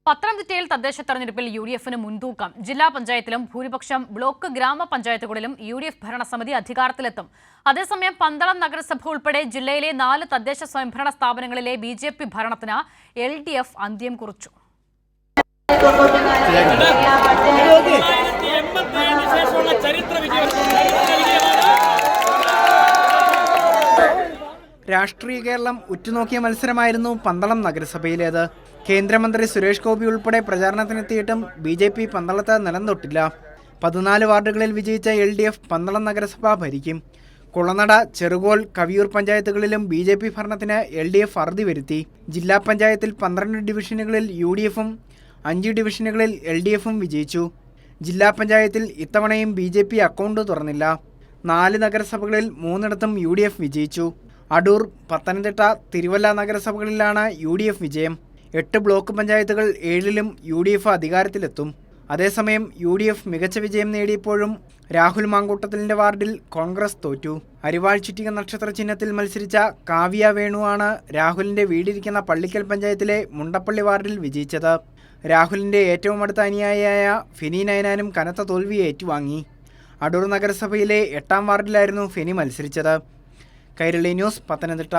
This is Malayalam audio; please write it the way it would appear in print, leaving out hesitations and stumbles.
പത്തനംതിട്ടയിൽ തദ്ദേശ തെരഞ്ഞെടുപ്പിൽ യുഡിഎഫിന് മുൻതൂക്കം. ജില്ലാ പഞ്ചായത്തിലും ഭൂരിപക്ഷം ബ്ലോക്ക് ഗ്രാമപഞ്ചായത്തുകളിലും യുഡിഎഫ് ഭരണസമിതി അധികാരത്തിലെത്തും. അതേസമയം പന്തളം നഗരസഭ ഉൾപ്പെടെ ജില്ലയിലെ 4 തദ്ദേശ സ്വയംഭരണ സ്ഥാപനങ്ങളിലെ ബിജെപി ഭരണത്തിന് എൽഡിഎഫ് അന്ത്യം കുറിച്ചു. രാഷ്ട്രീയ കേരളം ഉറ്റുനോക്കിയ മത്സരമായിരുന്നു പന്തളം നഗരസഭയിലേത്. കേന്ദ്രമന്ത്രി സുരേഷ് ഗോപി ഉൾപ്പെടെ പ്രചാരണത്തിനെത്തിയിട്ടും ബിജെപി പന്തളത്ത് നിലം തൊട്ടില്ല. 14 വാർഡുകളിൽ വിജയിച്ച എൽഡിഎഫ് പന്തളം നഗരസഭ ഭരിക്കും. കുളനട, ചെറുകോൽ, കവിയൂർ പഞ്ചായത്തുകളിലും ബിജെപി ഭരണത്തിന് എൽഡിഎഫ് അറുതി വരുത്തി. ജില്ലാ പഞ്ചായത്തിൽ 12 ഡിവിഷനുകളിൽ യുഡിഎഫും 5 ഡിവിഷനുകളിൽ എൽഡിഎഫും വിജയിച്ചു. ജില്ലാ പഞ്ചായത്തിൽ ഇത്തവണയും ബിജെപി അക്കൗണ്ട് തുറന്നില്ല. 4 നഗരസഭകളിൽ 3ഇടത്തും യുഡിഎഫ് വിജയിച്ചു. അടൂർ, പത്തനംതിട്ട, തിരുവല്ല നഗരസഭകളിലാണ് യുഡിഎഫ് വിജയം. 8 ബ്ലോക്ക് പഞ്ചായത്തുകൾ 7ലും യുഡിഎഫ് അധികാരത്തിലെത്തും. അതേസമയം യുഡിഎഫ് മികച്ച വിജയം നേടിയപ്പോഴും രാഹുൽ മാങ്കൂട്ടത്തിലിന്റെ വാർഡിൽ കോൺഗ്രസ് തോറ്റു. അരിവാൾ ചുറ്റിക നക്ഷത്ര ചിഹ്നത്തിൽ മത്സരിച്ച കാവ്യ വേണുവാണ് രാഹുലിന്റെ വീടിരിക്കുന്ന പള്ളിക്കൽ പഞ്ചായത്തിലെ മുണ്ടപ്പള്ളി വാർഡിൽ വിജയിച്ചത്. രാഹുലിന്റെ ഏറ്റവും അടുത്ത അനുയായിയായ ഫെനി നയനാനും കനത്ത തോൽവി ഏറ്റുവാങ്ങി. അടൂർ നഗരസഭയിലെ 8ാം വാർഡിലായിരുന്നു ഫെനി മത്സരിച്ചത്. കൈരളി ന്യൂസ്, പത്തനംതിട്ട.